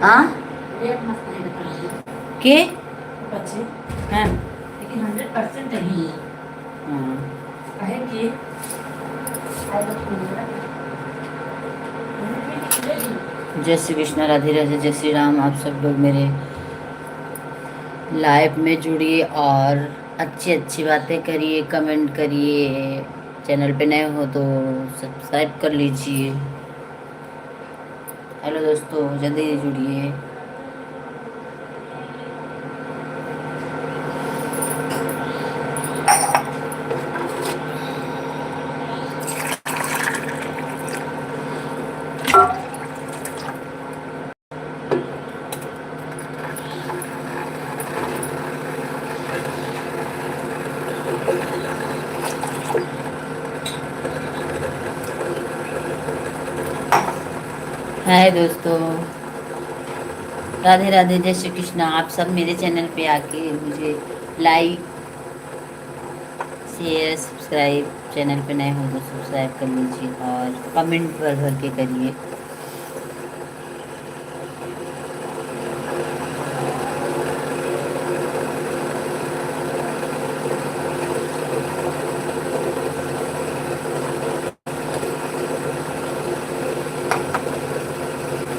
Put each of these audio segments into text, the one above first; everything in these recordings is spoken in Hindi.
हाँ रेट मत नहीं बता रही के बच्चे, हाँ लेकिन 100% नहीं है। हाँ। कहे कि आई लव यू जय श्री कृष्ण, राधे राधे, जय श्री राम। आप सब लोग मेरे लाइव में जुड़िए और अच्छी अच्छी बातें करिए, कमेंट करिए। चैनल पे नए हो तो सब्सक्राइब कर लीजिए। हेलो दोस्तों, जल्दी जुड़िए। हाय दोस्तों, राधे राधे, जय श्री कृष्ण। आप सब मेरे चैनल पे आके मुझे लाइक, शेयर, सब्सक्राइब, चैनल पे नए हो तो सब्सक्राइब कर लीजिए और कमेंट भर भर के करिए।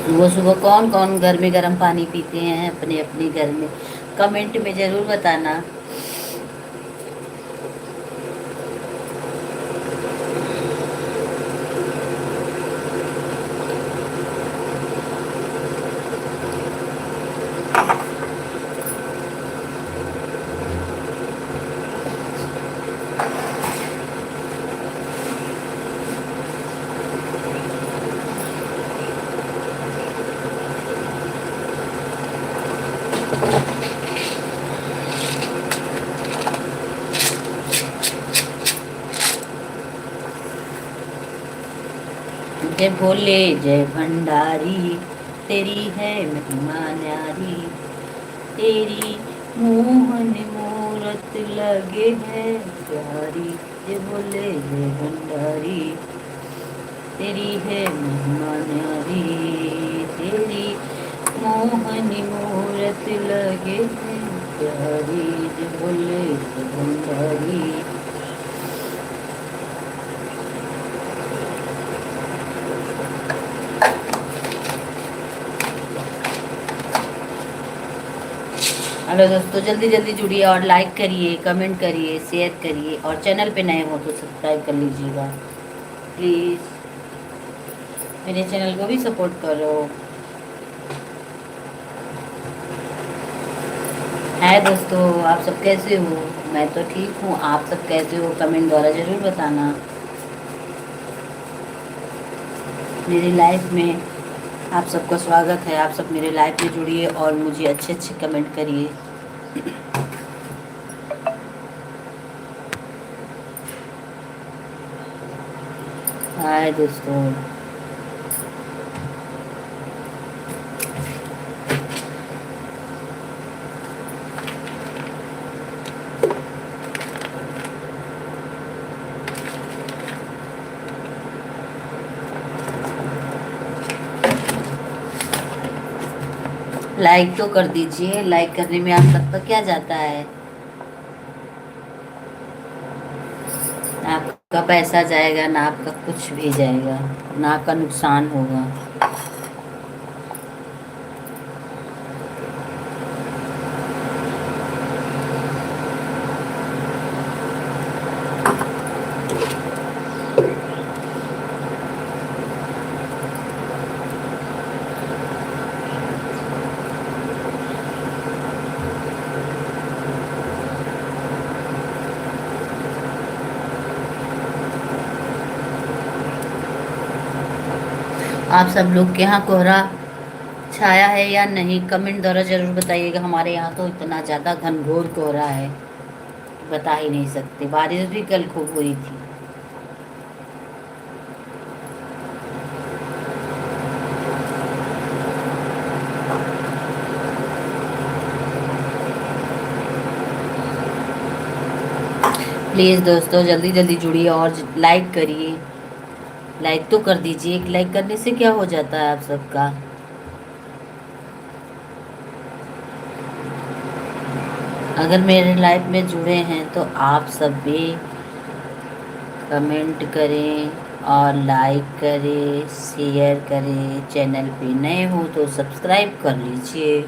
सुबह सुबह कौन कौन घर में गर्म पानी पीते हैं अपने अपने घर में, कमेंट में जरूर बताना। जय भोले जय भंडारी, तेरी है महिमा न्यारी। तेरी मोहन मूरत लगे है प्यारी। जय भोले जय भंडारी, तेरी है महिमा न्यारी। तेरी मोहन मूरत लगे है प्यारी। जय भोले जय भंडारी। हेलो दोस्तों, जल्दी जल्दी जुड़िए और लाइक करिए, कमेंट करिए, शेयर करिए और चैनल पे नए हो तो सब्सक्राइब कर लीजिएगा प्लीज़। मेरे चैनल को भी सपोर्ट करो। है दोस्तों, आप सब कैसे हो? मैं तो ठीक हूँ, आप सब कैसे हो कमेंट द्वारा ज़रूर बताना। मेरी लाइफ में आप सबका स्वागत है। आप सब मेरे लाइफ में जुड़िए और मुझे अच्छे अच्छे कमेंट करिए। हाय दोस्तों, लाइक तो कर दीजिए। लाइक करने में आप सबका क्या जाता है? ना आपका पैसा जाएगा, ना आपका कुछ भी जाएगा, ना आपका नुकसान होगा। आप सब लोग के यहाँ कोहरा छाया है या नहीं, कमेंट द्वारा जरूर बताइएगा। हमारे यहाँ तो इतना ज़्यादा घनघोर कोहरा है, बता ही नहीं सकते। बारिश भी कल खूब हुई थी। प्लीज़ दोस्तों, जल्दी जल्दी जुड़िए और लाइक करिए। लाइक तो कर दीजिए, एक लाइक करने से क्या हो जाता है आप सबका। अगर मेरे लाइफ में जुड़े हैं तो आप सब भी कमेंट करें और लाइक करें, शेयर करें। चैनल पे नए हो तो सब्सक्राइब कर लीजिए।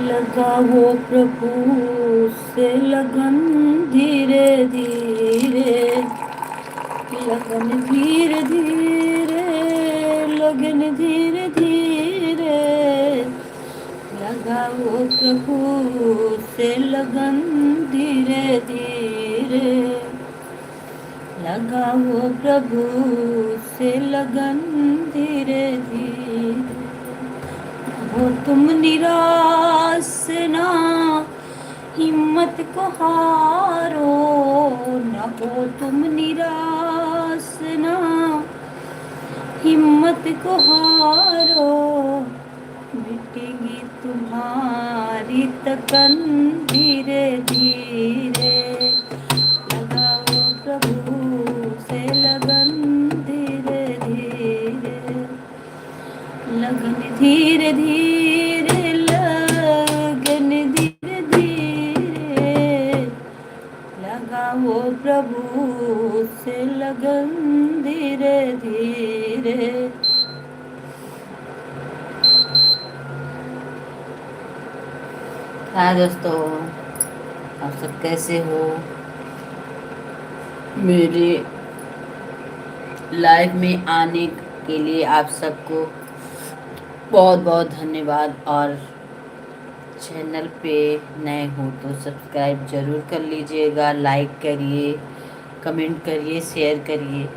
लगा वो प्रभु से लगन धीरे धीरे, लगन धीरे धीरे, लगन धीरे धीरे, लगा वो प्रभु से लगन धीरे धीरे, लगा वो प्रभु से लगन धीरे धीरे। हो तुम निराश ना, हिम्मत को हारो, न हो तुम निराश ना, हिम्मत को हारो, मिटेगी तुम्हारी तकन धीरे धीरे, लगाओ प्रभु से लगन धीरे धीरे, लगन धीरे धीरे, लगन धीरे धीरे, लगाओ प्रभु से लगन धीरे धीरे। हाँ दोस्तों, आप सब कैसे हो? मेरे लाइव में आने के लिए आप सबको बहुत बहुत धन्यवाद। और चैनल पे नए हो तो सब्सक्राइब जरूर कर लीजिएगा, लाइक करिए, कमेंट करिए, शेयर करिए।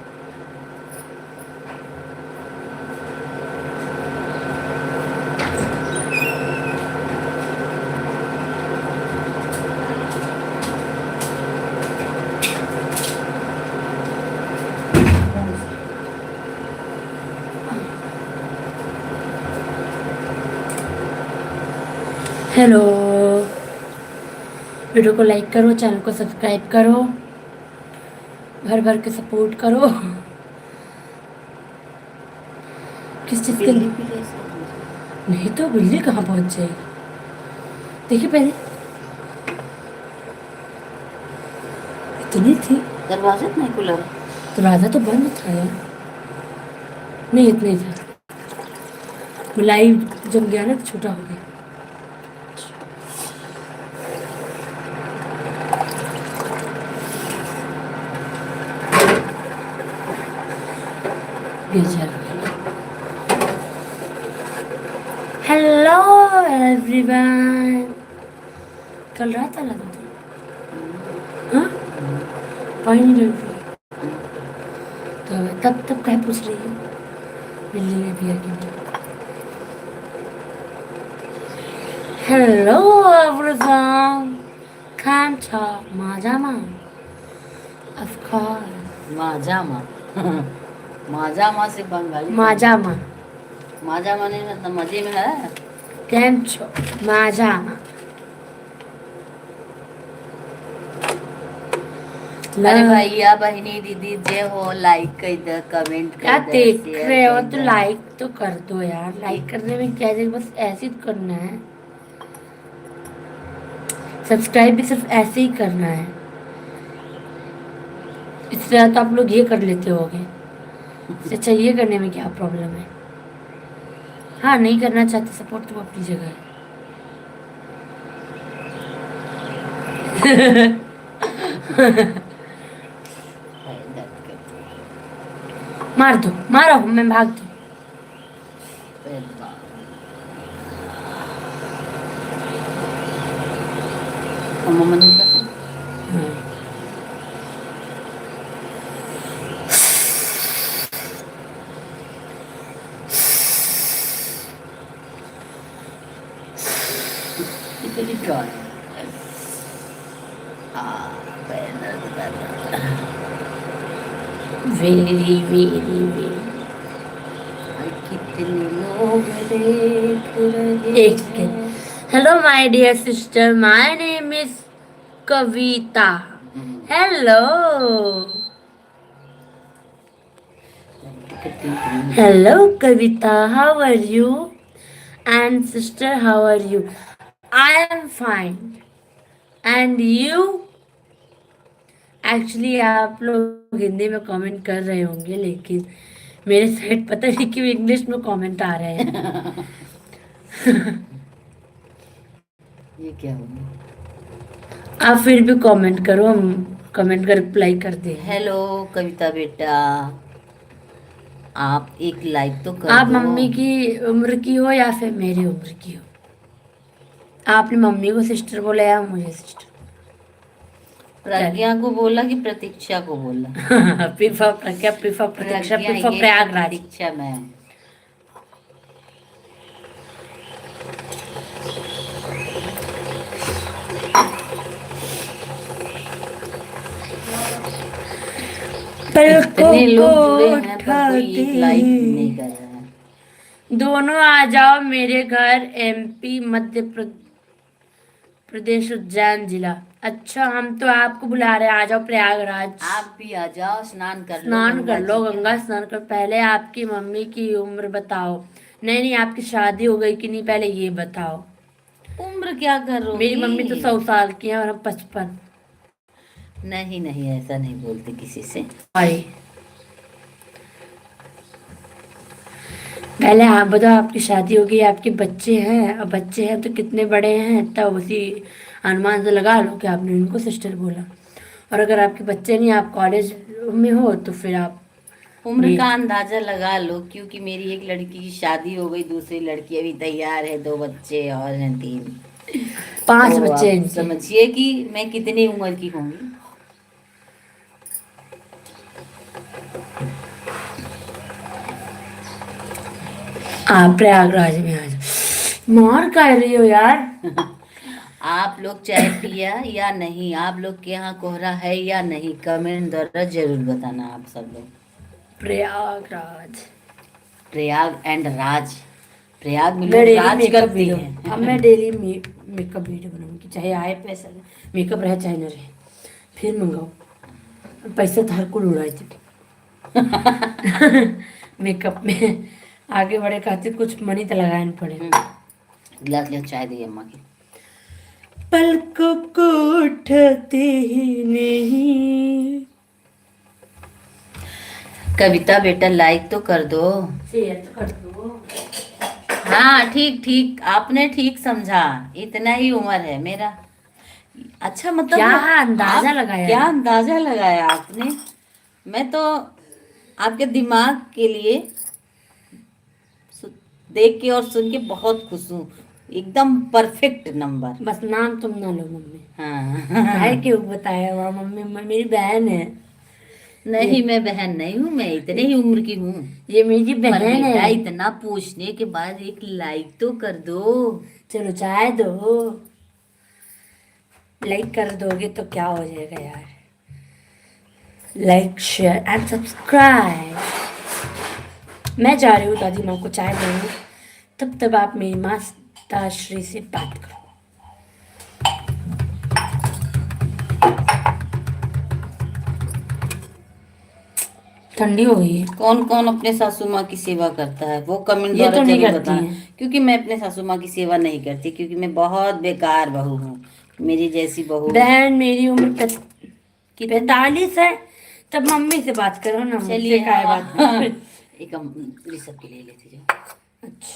हेलो, वीडियो को लाइक करो, चैनल को सब्सक्राइब करो, भर भर के सपोर्ट करो। किस चीज़ के लिए? नहीं तो बिल्ली कहाँ पहुँच जाएगी? देखिए पहले इतनी थी। दरवाजा नहीं खुला, दरवाज़ा तो बंद था यार। नहीं इतना ही था। लाइव जब गया ना तो छोटा हो गया। हेलो एवरीवन, कल रात आ लगा था। हाँ पानी डल रही तो तब क्या पूछ रही है? बिल्ली ने भी आगे। हेलो एवरीवन, खान था माजामा अफकार माजामा। माजामा से बंगाली। माजामा माजामा नहीं मतलब मजे में है। केम छो माजामा। अरे भैया बहनी दीदी जय हो, लाइक कर दो, कमेंट कर क्या दो, देख शेयर रहे हो कर तो दो। लाइक तो कर दो यार। लाइक करने में क्या है, बस ऐसे ही करना है। सब्सक्राइब भी सिर्फ ऐसे ही करना है। इससे तो आप लोग ये कर लेते होगे। अच्छा ये करने में क्या प्रॉब्लम है? हाँ नहीं करना चाहते सपोर्ट तो अपनी जगह है। मार दो, मारो, मैं भाग दूँ। वेरी वेरी वेरी कितने लोग देख रहे एक second. Hello my dear sister, my name is Kavita. Hello hello Kavita, how are you? And sister, how are you? I am fine. And you? Actually आप लोग हिंदी में कमेंट कर रहे होंगे, लेकिन मेरे साइड पता नहीं क्यों इंग्लिश में कमेंट आ रहे हैं। ये क्या हो गया? आप फिर भी कमेंट करो, हम कमेंट का रिप्लाई कर देंगे। हेलो कविता बेटा, आप एक लाइक तो कर आप दो। मम्मी की उम्र की हो या फिर मेरी उम्र की हो? आपने मम्मी को सिस्टर बोला या मुझे सिस्टर? प्रज्ञा को बोला कि प्रतीक्षा को बोला? प्रीफा प्रज्ञा, प्रीफा प्रतीक्षा, प्रज्ञा प्रीफा ये तो प्रयागराज। प्रतीक्षा में है। इतने लोग जुड़े हैं पर कोई एक लाइक भी नहीं कर रहा है। दोनों आ जाओ मेरे घर, एमपी मध्य प्रदेश उज्जैन जिला। अच्छा, हम तो आपको बुला रहे हैं, आ जाओ प्रयागराज। आप भी आ जाओ, स्नान कर लो स्नान गंगा कर लो, जी के। गंगा स्नान कर। पहले आपकी मम्मी की उम्र बताओ। नहीं नहीं, आपकी शादी हो गई कि नहीं, पहले ये बताओ। उम्र क्या मेरी करोगी? मम्मी तो 100 साल की है और हम 55। नहीं नहीं, ऐसा नहीं बोलते किसी से। सॉरी। पहले आप बताओ, आपकी शादी हो गई, आपके बच्चे हैं, अब बच्चे हैं तो कितने बड़े हैं, तब उसी अनुमान से लगा लो कि आपने उनको सिस्टर बोला। और अगर आपके बच्चे नहीं, आप कॉलेज में हो, तो फिर आप उम्र भी का अंदाजा लगा लो, क्योंकि मेरी एक लड़की की शादी हो गई, दूसरी लड़की अभी तैयार है, 2 बच्चे और हैं 3। 5 तो बच्चे हैं आप इनके। समझिए कि मैं कितनी उम्र की होंगी। आप प्रयागराज में आ जाओ। मार कर रही हो यार। आप लोग चाय पिया या नहीं? आप लोग के यहाँ कोहरा है या नहीं? कमेंट द्वारा जरूर बताना आप सब लोग। प्रयागराज। प्रयाग एंड राज, प्रयाग में मैं लोग डेली राज मेकअप करते वीडियो अब हैं। मैं डेली मेकअप वीडियो बनाऊंगी, चाहे आए पैसा, मेकअप रहे चाहे न रहे, फिर मंगाओ। पैसा तो हर को उड़ाई थी। मेकअप में आगे बढ़े खातिर कुछ मनी तो लगाए पड़े। गिलास गिलास चाय दी अम्मा की। पलकों को उठाते ही नहीं। कविता बेटा लाइक तो कर दो। शेयर तो कर दो। हाँ ठीक ठीक, आपने ठीक समझा, इतना ही उम्र है मेरा। अच्छा मतलब क्या अंदाजा आप लगाया क्या है? अंदाजा लगाया आपने? मैं तो आपके दिमाग के लिए सु- देख के और सुन के बहुत खुश हूँ। एकदम परफेक्ट नंबर। बस नाम तुम ना लो मम्मी। है हाँ। क्यों बताया हुआ मम्मी, मेरी बहन है। ये नहीं मैं बहन नहीं हूँ, मैं इतने ही उम्र की हूँ। ये मेरी पर बहन बेटा है। इतना पूछने के बाद एक लाइक तो कर दो। चलो चाय दो। लाइक कर दोगे तो क्या हो जाएगा यार? Like share and subscribe. मैं जा रही हूँ दादी माँ को चाय देने, तब तक आप मेरी माता श्री से बात करो। ठंडी हो गई है। कौन कौन अपने सासू माँ की सेवा करता है वो कमेंट ये द्वारा तो नहीं जरूर करती बताना। हैं। क्योंकि मैं अपने सासू माँ की सेवा नहीं करती, क्योंकि मैं बहुत बेकार बहू हूँ। मेरी जैसी बहू बहन, मेरी उम्र कितनी? 45 है। तब मम्मी से बात करो ना, मुझसे चलिए काय बात हाँ। करो। एक ऋषभ की ले लेती जाओ। अच्छा,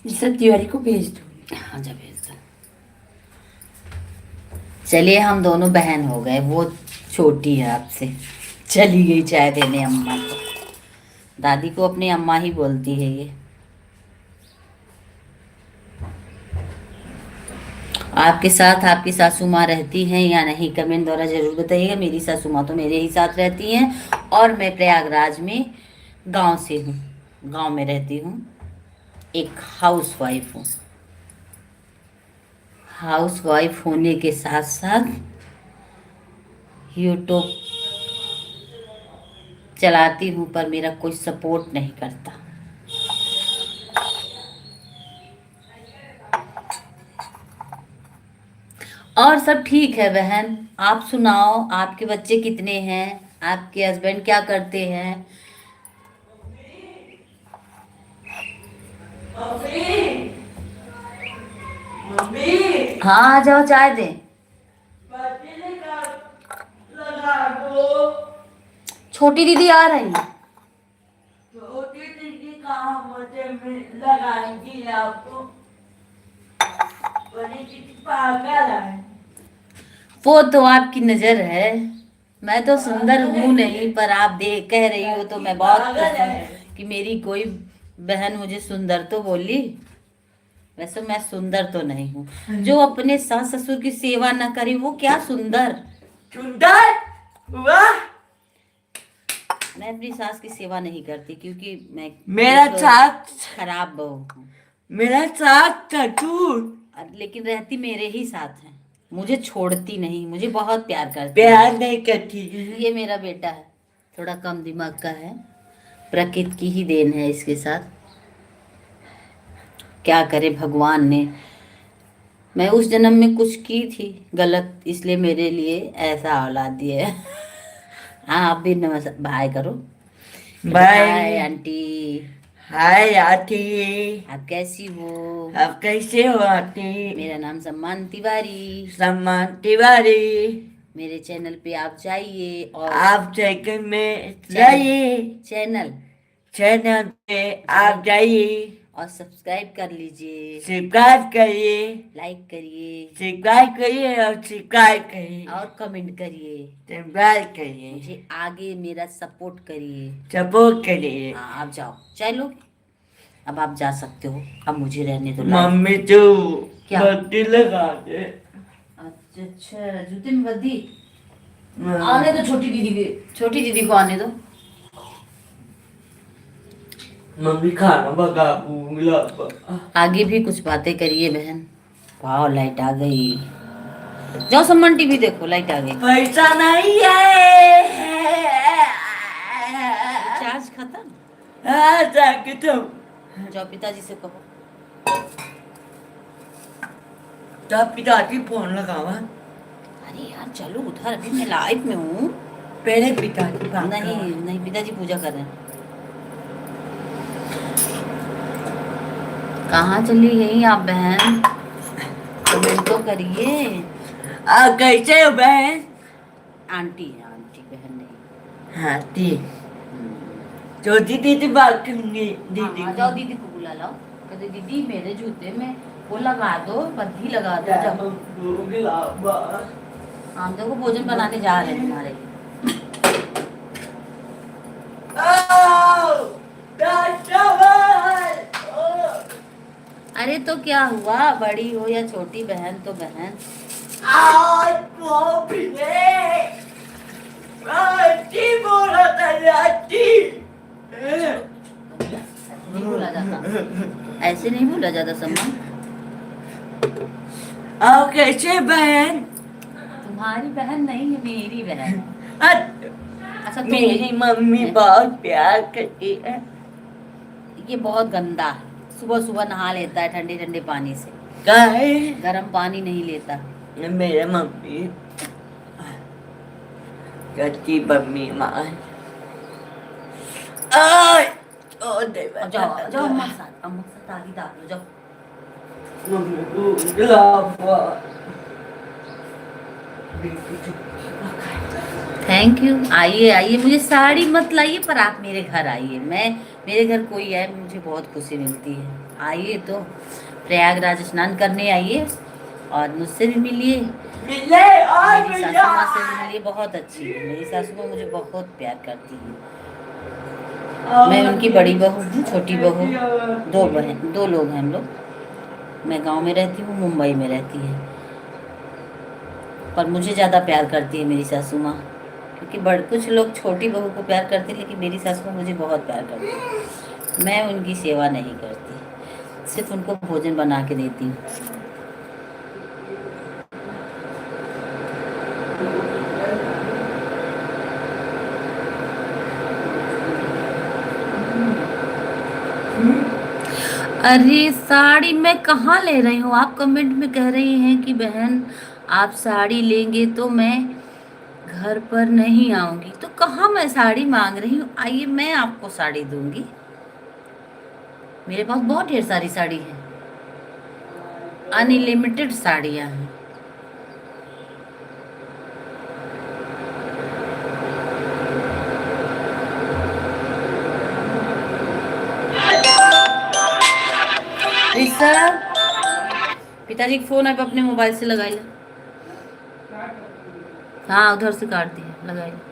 ऋषभ तिवारी को भेज दो। हाँ जा भेज दो। चलिए हम दोनों बहन हो गए, वो छोटी है आपसे। चली गई चाय देने अम्मा को। दादी को अपनी अम्मा ही बोलती है ये। आपके साथ आपकी सासू माँ रहती हैं या नहीं, कमेंट द्वारा जरूर बताइएगा। मेरी सासू माँ तो मेरे ही साथ रहती हैं और मैं प्रयागराज में गांव से हूँ, गांव में रहती हूँ। एक हाउस वाइफ हूँ। हाउस वाइफ होने के साथ साथ यूट्यूब चलाती हूँ, पर मेरा कोई सपोर्ट नहीं करता। और सब ठीक है बहन। आप सुनाओ, आपके बच्चे कितने हैं? आपके हस्बैंड क्या करते हैं? मम्मी हाँ आ जाओ, चाय दे। लगा दो। छोटी दीदी आ रही है। छोटी दीदी कहाँ मुझे लगाएंगी आपको? बड़ी दीदी पागल है। वो तो आपकी नजर है। मैं तो सुंदर हूं नहीं, पर आप देख कह रही हो तो मैं बहुत खुश हूँ कि मेरी कोई बहन मुझे सुंदर तो बोली। वैसे मैं सुंदर तो नहीं हूँ। जो अपने सास ससुर की सेवा न करे वो क्या सुंदर। सुंदर वाह। मैं अपनी सास की सेवा नहीं करती क्योंकि मैं मेरा एक साथ खराब बहू हूँ। मेरा साथ ससुर लेकिन रहती मेरे ही साथ है। मुझे छोड़ती नहीं, मुझे बहुत प्यार करती है। प्यार नहीं करती। ये मेरा बेटा है, थोड़ा कम दिमाग का है। प्रकृति की ही देन है इसके साथ। क्या करे भगवान ने। मैं उस जन्म में कुछ की थी गलत, इसलिए मेरे लिए ऐसा औलाद दिए है। हाँ आप भी नमस्ते बाय करो। Bye. Hi aunty. Hi aunty. आप कैसी हो? आप कैसे हो आंटी? मेरा नाम सम्मान तिवारी। सम्मान तिवारी। मेरे चैनल पे आप जाइए और आप चैनल में जाइए। चैनल चैनल पे आप जाइए और सब्सक्राइब कर लीजिए, सब्सक्राइब करिए। लाइक करिए सब्सक्राइब करिए और सब्सक्राइब करिए और कमेंट करिए। सब्सक्राइब करिए। मुझे आगे मेरा सपोर्ट करिए। सपोर्ट करिए। हाँ आप जाओ, चलो अब आप जा सकते हो। अब मुझे रहने दो लाइफ। मम्मी तो क्या? बत्ती लगा दे। अच्छा अच्छा, जूते में बद्दी। आने दो छोटी दीदी को आने दो। मम्मी खाना पका भूला। आगे भी कुछ बातें करिए बहन। वाह लाइट आ गई। जाओ सम्मान टीवी देखो, लाइट आ गई। पैसा नहीं है। चार्ज खत्म। हाँ जाके तुम जाओ पिताजी से कहो। तब पिताजी फोन लगावा। अरे यार चलो उधर, अभी मैं लाइव में हूँ। पहले पिताजी बात नहीं करवा। नहीं, पिताजी पूजा कर रहे हैं। कहाँ चली गई आप बहन? कमेंट तो करिए। आप कैसे हो बहन? आंटी है, आंटी बहन नहीं। हाँ दी छोटी दीदी बात करूंगी। दीदी हाँ जाओ दीदी को बुला लाओ। कहते दीदी मेरे जूते में वो लगा दो, बद्दी लगा दो। जाओ हम देखो भोजन बनाने जा रहे हैं तुम्हारे लिए। अरे तो क्या हुआ, बड़ी हो या छोटी बहन तो बहन। नहीं बोला जाता, ऐसे नहीं बोला जाता सम्मान। आओ कैसे बहन? तुम्हारी बहन नहीं है, मेरी बहन है। अच्छा तो मेरी मम्मी बहुत प्यार करती है। ये बहुत गंदा है, सुबह सुबह नहा लेता है ठंडे ठंडे पानी से। काहे? गर्म पानी नहीं लेता। मेरे मम्मी करती मम्मी माँ। जाओ जाओ अम्मा के साथ ताली डालो जाओ। मम्मी को गुलाब। Thank you. आइए आइए, मुझे साड़ी मत लाइए पर आप मेरे घर आइए। मैं मेरे घर कोई आए मुझे बहुत खुशी मिलती है। आइए तो प्रयागराज स्नान करने आइए और मुझसे भी मिलिए। मिले और मेरी सासू माँ से भी मिलिए, बहुत अच्छी है मेरी सासू माँ, मुझे बहुत प्यार करती है। मैं उनकी बड़ी बहू हूँ, छोटी बहू। दो लोग हैं हम लोग। मैं गांव में रहती हूँ, मुंबई में रहती है। पर मुझे ज़्यादा प्यार करती है मेरी सासू माँ, क्योंकि कुछ लोग छोटी बहू को प्यार करते हैं, लेकिन मेरी सासू माँ मुझे बहुत प्यार करती है। मैं उनकी सेवा नहीं करती, सिर्फ उनको भोजन बना के देती हूँ। अरे साड़ी मैं कहाँ ले रही हूँ? आप कमेंट में कह रही हैं कि बहन आप साड़ी लेंगे तो मैं घर पर नहीं आऊंगी। तो कहाँ मैं साड़ी मांग रही हूँ, आइए मैं आपको साड़ी दूंगी। मेरे पास बहुत ढेर सारी साड़ी है, अनलिमिटेड साड़ियाँ हैं। ऋषभ, पिताजी का फोन है, अपने मोबाइल से लगाई ले। हाँ उधर से काट दिया, लगाई ले।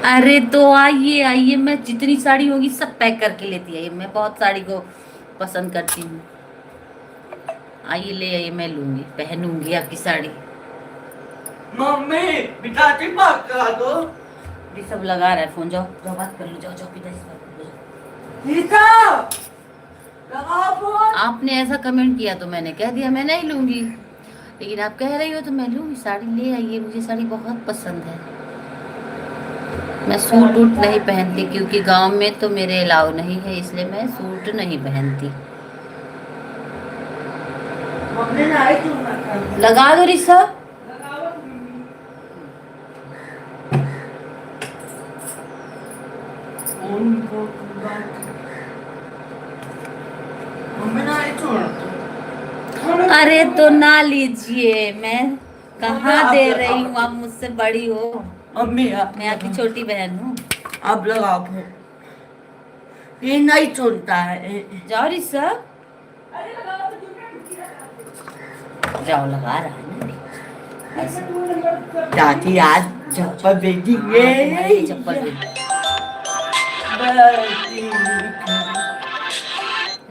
अरे तो आइए आइए, मैं जितनी साड़ी होगी सब पैक करके लेती आइए। मैं बहुत साड़ी को पसंद करती हूँ। आइए ले आइए, मैं लूंगी, पहनूंगी आपकी साड़ी। मम्मी पिताजी बात करा दो। ये सब लगा रहा है फोन, जाओ जाओ बात कर लो, जाओ जाओ पिताजी से बात कर लो, जाओ। रीता लगाओ फोन। आपने ऐसा कमेंट किया तो मैंने कह दिया मैं नहीं लूंगी, लेकिन आप कह रही हो तो मैं लूंगी। साड़ी ले आइए, मुझे साड़ी बहुत पसंद है। मैं सूट वूट नहीं पहनती क्योंकि गांव में तो मेरे अलाउ नहीं है, इसलिए मैं सूट नहीं पहनती। मम्मी ने आई क्यों ना कर लगा दो ऋषभ। लगाओ फोन को बात। मम्मी ने आई क्यों ना। अरे तो ना लीजिए, मैं कहाँ दे रही हूँ, आप मुझसे बड़ी हो, मम्मी मैं आपकी छोटी बहन हूँ। आप लगाओ फोन। ये नहीं सुनता है। जाओ ऋषभ, जाओ लगा रहा है ना ऐसे। दादी आज चप्पल बेचेंगे। हाँ, तुम्हारे लिए चप्पल भी।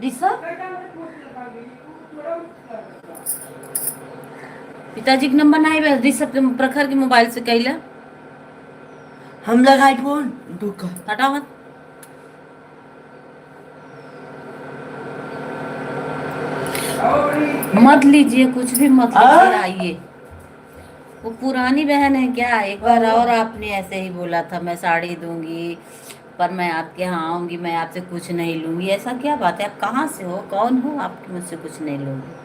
ऋषभ, पिताजी के नंबर नहीं है, ऋषभ के प्रखर के मोबाइल से कैला। हम लगाए फोन दुका। हटा मत। मत लीजिए, कुछ भी मत लीजिए, आइए। वो पुरानी बहन है क्या? एक बार और आपने ऐसे ही बोला था मैं साड़ी दूंगी, पर मैं आपके यहाँ आऊंगी, मैं आपसे कुछ नहीं लूंगी। ऐसा क्या बात है? आप कहाँ से हो, कौन हो आप, मुझसे कुछ नहीं लोगे?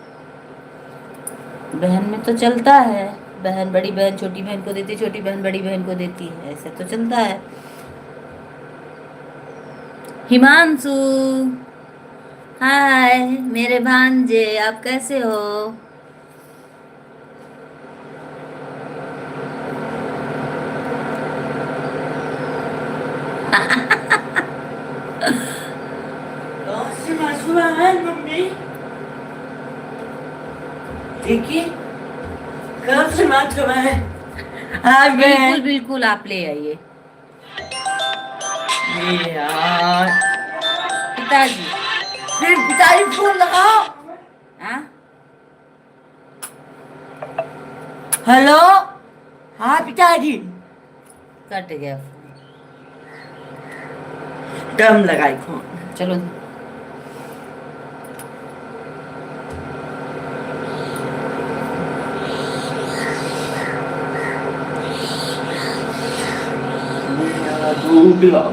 बहन में तो चलता है, बहन बड़ी बहन छोटी बहन को देती, छोटी बहन बड़ी बहन को देती है, ऐसे तो चलता है। हिमांशु, हाय मेरे भांजे, आप कैसे हो? कौन सी मशहूर है मम्मी? देखिए कौन सी मशहूर है? हाँ बिल्कुल बिल्कुल, आप ले आइए। ये यार पिताजी, फिर पिताजी फोन लगाओ। हाँ हेलो। हाँ पिताजी। कट गया। दम लगाई फोन। चलो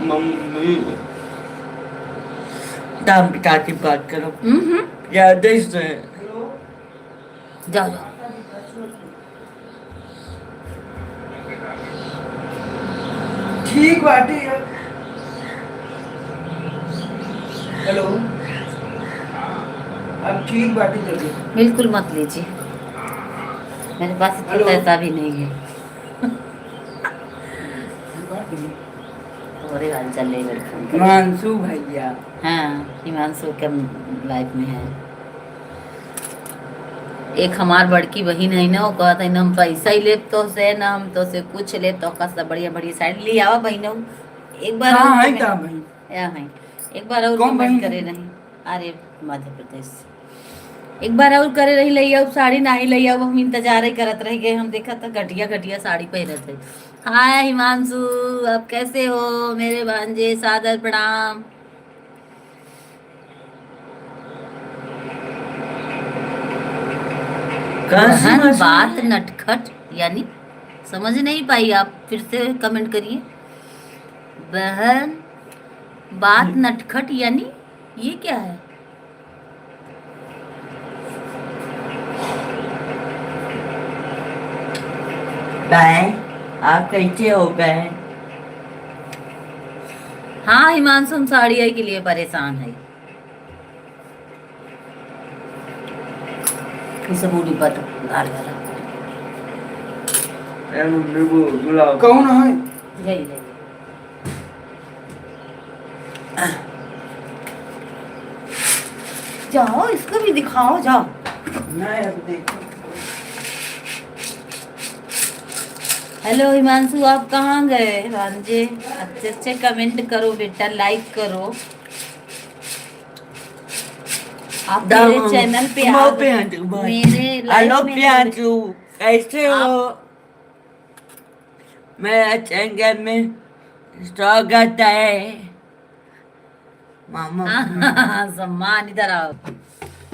मम्मी दम पिताजी बात करो। हम्म, या देश से जाओ जाओ। ठीक बात है। हेलो अब ठीक बात है जल्दी। बिल्कुल मत लीजिए, मेरे पास इतना हेलो। पैसा भी नहीं है। और हाल चल रही मेरे फोन का। हिमांशु भैया। हाँ हिमांशु के लाइफ में है। एक हमार बड़की बहन है ना, वो कहता है ना हम पैसा ही ले तो से ना, हम तो से कुछ ले तो का सब बढ़िया बढ़िया साड़ी ले आवा बहन। एक बार हाँ और है कमेंट- क्या भाई? या है, एक बार और कौन कमेंट बहन? करे नहीं। अरे मध्य प्रदेश से। एक बार और करे रही लैया, साड़ी नहीं लैया, हम इंतजार ही करत रह गए। हम देखा था घटिया घटिया साड़ी पहने थे। हाय हिमांशु, आप कैसे हो मेरे भांजे? सादर प्रणाम। कौन बहन बात नटखट यानी समझ नहीं पाई, आप फिर से कमेंट करिए। बहन बात नटखट यानी ये क्या है? बहन आप कैसे हो बहन? हाँ हिमांशु, हम साड़िया के लिए परेशान है। इसे बूढ़ी पर डाल वाला कौन है? यही यही। जाओ इसको भी दिखाओ, जाओ। नहीं अब देखो। हेलो हिमांशु, आप कहाँ गए भांजे? अच्छे अच्छे कमेंट करो बेटा, लाइक करो। आप मेरे चैनल पे आ गए। मेरे हेलो लाइफ में प्रियांशु, कैसे हो? आप- मेरा चैनल में स्वागत है मामा। सम्मान इधर आओ।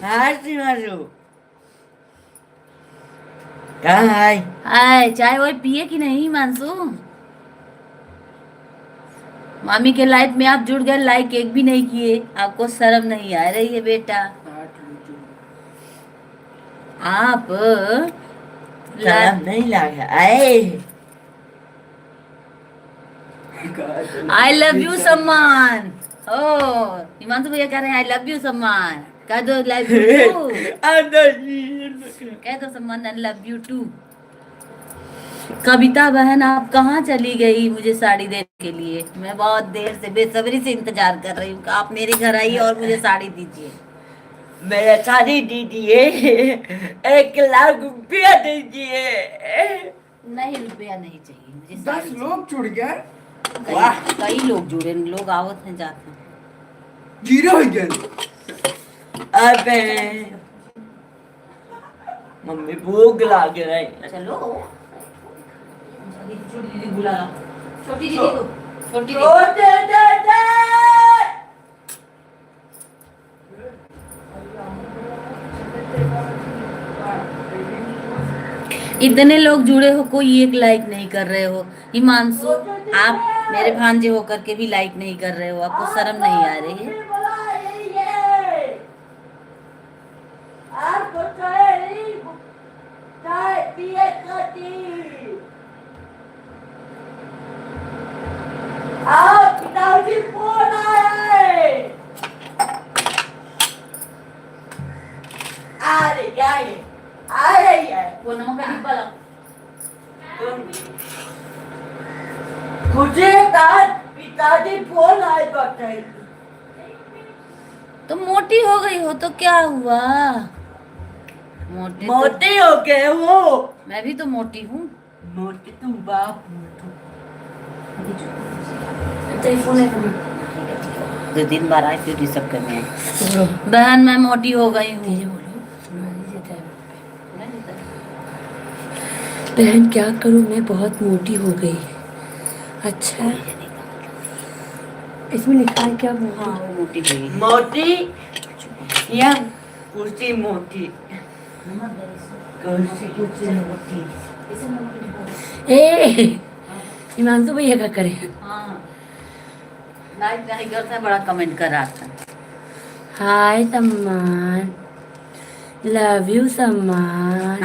हाँ प्रियांशु, कहाँ है? हाय, चाय वाय पिए कि नहीं हिमांशु? मामी के लाइफ में आप जुड़ गए, लाइक एक भी नहीं किए, आपको शर्म नहीं आ रही है बेटा? आप शर्म नहीं लगा? आए आई लव यू सम्मान। ओ हिमांशु भैया कह रहे हैं आई लव यू सम्मान, कह दो लव यू टू। कह दो सम्मान आई लव यू टू। कविता बहन आप कहाँ चली गई मुझे साड़ी देने के लिए? मैं बहुत देर से बेसब्री से इंतजार कर रही हूँ, आप मेरे घर आइए और मुझे साड़ी दीजिए। मेरा साड़ी दीजिए, 1,00,000 रुपया दीजिए। नहीं रुपया नहीं चाहिए मुझे, 10 साड़ी लोग जुड़ गए, चाहिए। कई लोग जुड़े, लोग आवत हैं जाते हैं। 0 हो गए। अबे मम्मी भूख लग रही है। चलो छोटी दीदी बुला लो, छोटी दीदी को, छोटी दीदी। छोटे दादा, इतने लोग जुड़े हो, कोई एक लाइक नहीं कर रहे हो। हिमांशु आप मेरे भांजे होकर के भी लाइक नहीं कर रहे हो, आपको शर्म नहीं आ रही है? आपको चाय पिए खाती आप पिताजी फोन आए। आ रही है, आ रही है। वो नमक का डिब्बा लाओ। मुझे पिताजी फोन आए बताइए। तो मोटी हो गई हो तो क्या हुआ? मोटी तो, मोटे हो गए हो? मैं भी तो मोटी हूँ। मोटे तुम बाप मोटू। दो दिन बाद आए फिर सब करने आए। बहन मैं मोटी हो गई हूँ। बहन क्या करूँ, मैं बहुत मोटी हो गई। अच्छा इसमें लिखा है क्या? हाँ वो मोटी हुई। मोटी या कुर्सी मोटी? कुर्सी मोटी। ए हिमांशु भैया क्या करे? हाँ लाइक नहीं करता, बड़ा कमेंट कर रहा था। हाय सम्मान, लव यू सम्मान।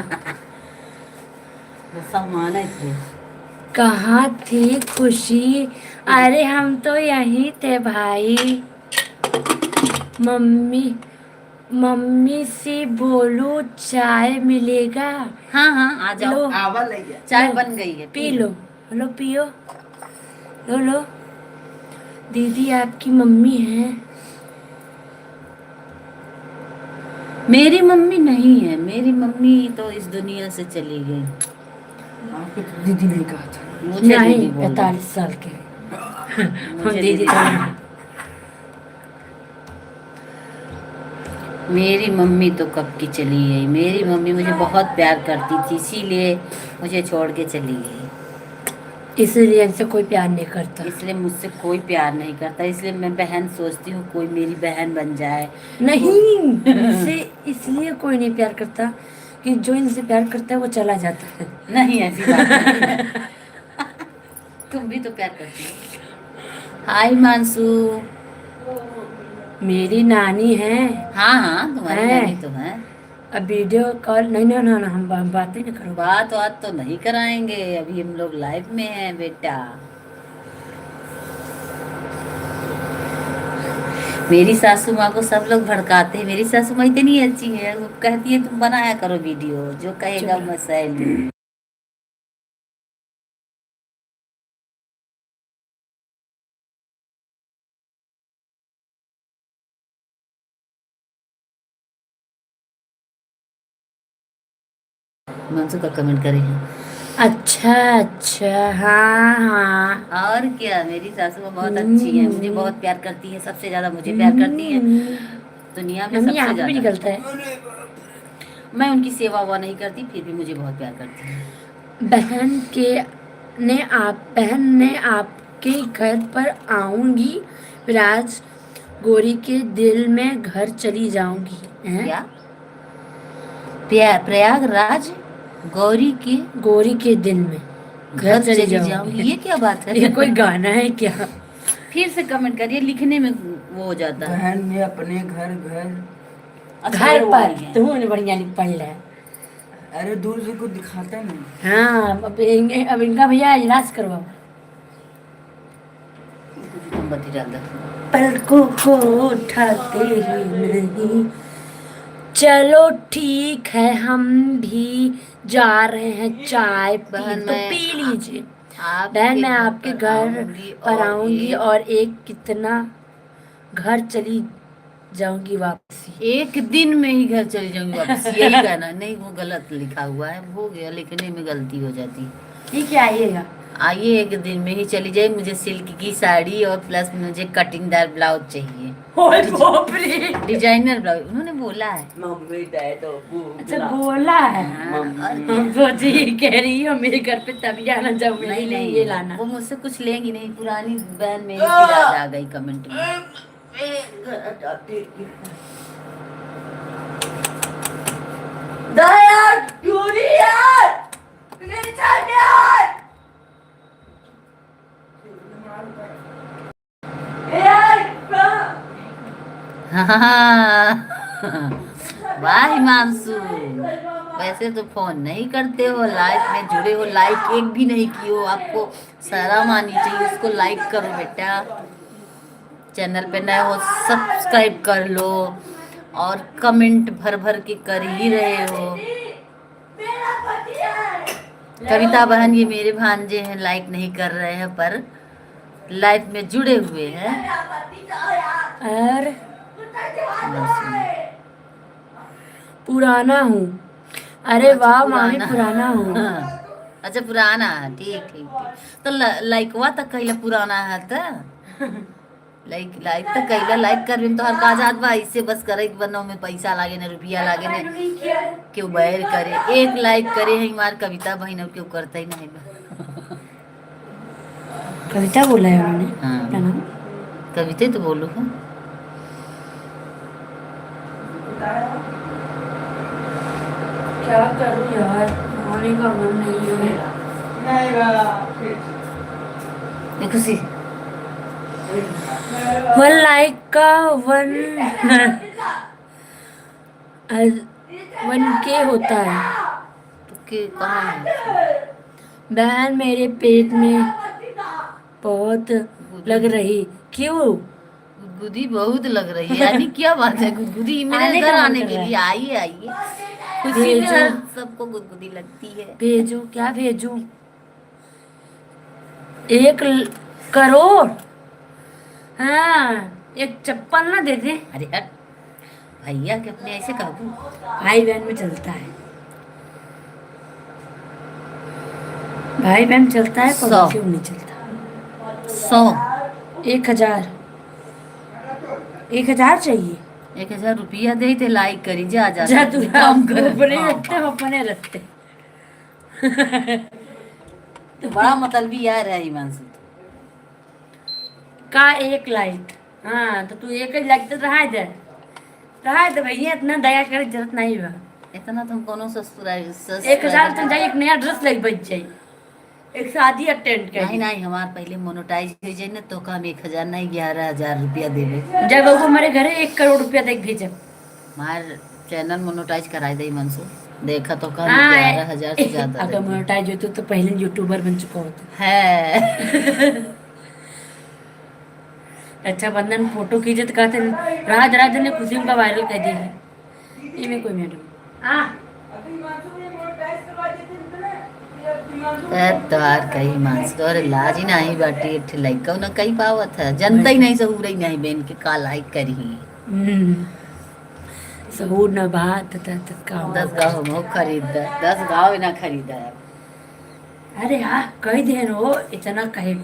वो सम्मान है इसलिए। कहाँ थी खुशी? अरे हम तो यहीं थे भाई। मम्मी से बोलो चाय मिलेगा। हाँ हाँ आ जाओ, लो आवा लगे। चाय लो, बन गई है, पी लो। लो पियो, लो लो। दीदी आपकी मम्मी है? मेरी मम्मी नहीं है, मेरी मम्मी तो इस दुनिया से चली गई। आपको तो दीदी नहीं कहा था। मुझे दीदी नहीं, बोल रही। 45 साल के। मुझे दीदी दीदी तो बोल। मेरी मम्मी तो कब की चली गई। मेरी मम्मी मुझे बहुत प्यार करती थी, इसीलिए मुझे छोड़ के चली गई। इसलिए इनसे कोई प्यार नहीं करता। इसलिए मुझसे कोई प्यार नहीं करता, इसलिए मैं बहन सोचती हूँ कोई मेरी बहन बन जाए। नहीं इनसे इसलिए कोई नहीं प्यार करता कि जो इनसे प्यार करता है वो चला जाता है। नहीं ऐसी बात नहीं है। तुम भी तो प्यार करती हो। हाय मानसू। मेरी नानी है। हाँ हाँ, तुम्हारी है। नानी तो है। अब वीडियो कॉल नहीं, ना ना ना, हम बातें नहीं करो। बात बात तो नहीं कराएंगे, अभी हम लोग लाइव में हैं बेटा। मेरी सासू माँ को सब लोग भड़काते हैं, मेरी सासू माँ इतनी अच्छी है, वो कहती है तुम बनाया करो वीडियो, जो कहेगा चुप। मसैली। मानसू का कमेंट करें। अच्छा अच्छा, हाँ हाँ। और क्या, मेरी सासू माँ बहुत अच्छी है, मुझे बहुत प्यार करती है, सबसे ज्यादा मुझे प्यार करती है दुनिया में, मम्मी सबसे यहाँ पे भी ज्यादा। निकलता है। मैं उनकी सेवा हुआ नहीं करती, फिर भी मुझे बहुत प्यार करती है। बहन ने आपके घर पर आऊंगी, राज गोरी के दिल में घर चली जाऊंगी। हैं? क्या प्रयागराज गौरी के गोरी के दिल में घर चली जाऊंगी, ये क्या बात है? ये कोई गाना है क्या? फिर से कमेंट करिए, लिखने में वो हो जाता है। बहन ने अपने घर घर अच्छा, घर वो पर वाली है। तुमने बढ़िया लिख पढ़ लिया है। अरे दूर से कुछ दिखाता नहीं। हाँ, अब इनका भैया इलाज करवाओ। कुछ मोमबत्ती डाल दो। पलकों को उठाते ही नहीं। चलो ठीक है, हम भी जा रहे हैं, चाय बहन तो मैं पी लीजिए। आपके बहन मैं घर आपके पर घर आऊंगी पर और आऊंगी एक और एक कितना घर चली जाऊंगी वापसी। एक दिन में ही घर चली जाऊंगी वापस, यही कहना। नहीं, वो गलत लिखा हुआ है, हो गया, लिखने में गलती हो जाती है। ठीक है, आइएगा। आइए, एक दिन में ही चली जाए। मुझे सिल्क की साड़ी और प्लस मुझे कटिंगदार ब्लाउज चाहिए, ओए बाप रे। डिजाइनर ब्लाउज उन्होंने बोला है। मम्मी डैडो अच्छा बोला है। हाँ, और हम सोचे ये कह रही हो मेरे घर पे तभी आना जाओ, मेरे नहीं लिए नहीं, ये लाना। वो मुझसे कुछ लेंगी नहीं। पुरानी बहन मेरी की याद आ गई कमेंट में। दया चोरी यार, मेरे साथ यार, यार वाह हिमांशु, वैसे तो फोन नहीं करते हो, लाइफ में जुड़े हो, लाइक एक भी नहीं किए हो, आपको शर्म आनी चाहिए। उसको लाइक करो बेटा, चैनल पे नए हो सब्सक्राइब कर लो, और कमेंट भर भर के कर ही रहे हो। मेरा पति है। कविता बहन, ये मेरे भांजे हैं, लाइक नहीं कर रहे हैं पर लाइफ में जुड़े हुए हैं। मेरा पति तो यार, और कुत्ता जवान है। पुराना हूँ। अरे अच्छा, वाह मामी, पुराना हूँ। हाँ। अच्छा, पुराना है, ठीक ठीक ठीक। तो लाइकवा तक कहला पुराना है तो लाइक लाइक तक कहला, लाइक कर तो हर काज बा। इससे बस करे बनो में पैसा लागे ना, रुपया लागे ना, क्यों बैर करे। एक लाइक करे है हमार कविता बहन, अब क्यों करता ही नहीं बा। कविता बोला है उन्होंने। हाँ। क्या नाम? कविता तो बोलो हाँ। क्या करूँ यार, खाने का मन नहीं है। देखो सी, वन लाइक का वन वन के होता है। तो के कहाँ है? बहन मेरे पेट में बहुत लग रही। क्यों? गुदगुदी बहुत लग रही है, यानी क्या बात है? गुदगुदी मेरे आने घर का मन आने कर के रहा है। लिए आइए आइए, खुशी में भेजो। सबको गुदगुदी लगती है। भेजू, क्या भेजू? 1 करोड़। हाँ, एक चप्पल ना दे दे। अरे हट, भैया के अपने ऐसे कहूँ? भाई बहन में चलता है, भाई बहन चलता है, 100। पड़ोसियों में नहीं चलता। 100। 1000। 1000 चाहिए। 1000 रुपया दे थे, लाइक करी जा जा जा सब तू काम कर। अपने हाँ, रखते, हम अपने रखते। तो बड़ा मतलबी यार है हिमांशु। का 1 लाइक। हाँ, तो तू एक ही लाइक तो रहा दे भैया, इतना दया करे की जरूरत नहीं बा। इतना तुम कोनो ससुराल 1000 तो जाई, एक नया ड्रेस लग बच जाई। एक शादी अटेंड नहीं कर नहीं हमार पहले मोनोटाइज हो जाए ना तो हम 1,000 नहीं 11,000 रुपया देवे। जब वो हमारे घरे 1 करोड़ रुपया तक भेजब। हमार चैनल मोनोटाइज कराई दे मनसू देखा तो कम हाँ 11,000 से ज्यादा अगर देंगे। मोनेटाइज होते तो पहले यूट्यूबर बन चुका होता। है रक्षाबंधन फोटो खींचे तो कहते राज राज ने खुशी का वायरल कर दी। ये में कोई मैडम तोहार कहीं मांस तोहर लाज ही नहीं बाटी इठ लइका न कहीं पावत है जनता ही नहीं सहूर ही नहीं बेन के का लाइक करी। सहूर न बात काम 10 गाँव में खरीद 10 गाँव ही ना खरीदा। अरे हाँ कह दे रो इतना कहे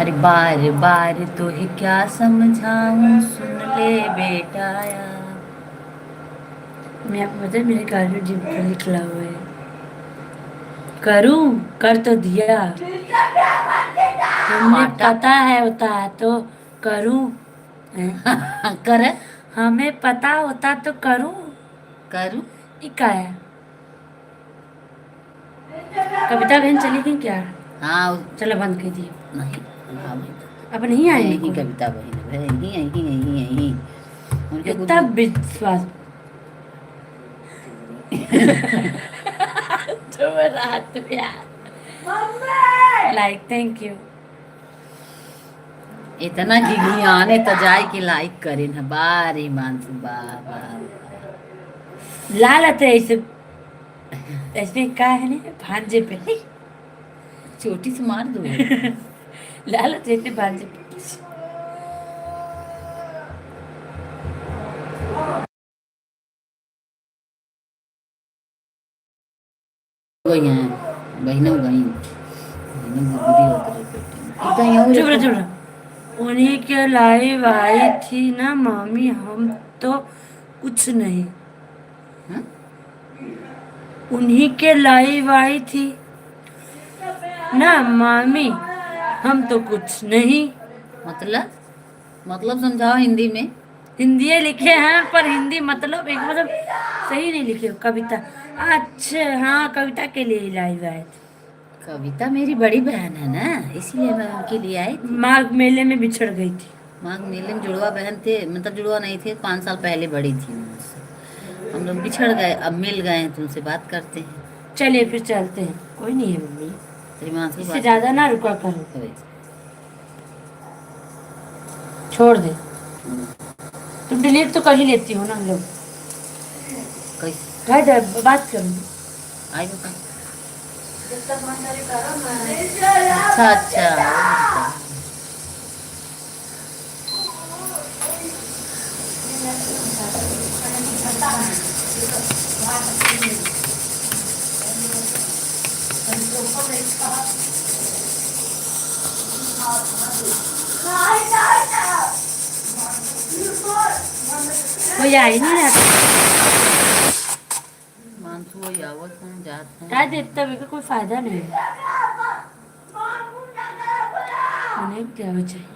अरे बार बार तो ही क्या समझाऊं सुन ले बेटा यार। मैं मतलब मेरे घर में जिम पर निकला हुआ है। करूं कर तो दिया हमें पता है होता है तो करूं हैं? कर हमें पता होता तो करूं। करूं ये क्या है कविता बहन चली गई क्या? हाँ चलो बंद कर दिए। नहीं हाँ भाई अब नहीं आएंगे यही कोई? कविता बहन है यही उनके इतना विश्वास तो रात में लाइक थैंक यू। इतना घिघियाने तो जाए कि लाइक करे ना बारी मानसू बाबा लाल आते ऐसे ऐसे क्या है ना भांजे पे चोटी से मार दो। लाल आते ऐसे भांजे पे गई हैं बहनों गई बहनों बुरी होकर इतना यूं चुप रहो, रखो। चुप रहो। उन्हीं के लाइव आई थी ना मामी हम तो कुछ नहीं। हाँ? उन्हीं के लाइव आई थी ना मामी हम तो कुछ नहीं। मतलब समझाओ हिंदी में। हिंदी लिखे हैं पर हिंदी मतलब एक मतलब सही नहीं लिखे हो। कविता अच्छा हाँ कविता के लिए लाइव आए थे। कविता मेरी बड़ी बहन है ना इसीलिए मैं उनके लिए आई थी। माघ मेले में बिछड़ गई थी। माघ मेले में जुड़वा बहन थे मतलब जुड़वा नहीं थे 5 साल पहले बड़ी थी मुझसे। हम लोग बिछड़ गए अब मिल गए हैं तुमसे बात करते हैं। चलिए फिर चलते हैं कोई नहीं है मम्मी तेरी माँ से इससे बात ज्यादा ना रुका करो करते। छोड़ दे। तुम डिलीट तो कर ही लेती हो ना हम लोग। कैसे कह दे बात करूँ। आई बता। अच्छा अच्छा वो बता। कोई आ ही नहीं रहा। मानसू वो यावत हम जाते हैं। कह दे तब का कोई फायदा नहीं है। उन्हें क्या हो चाहिए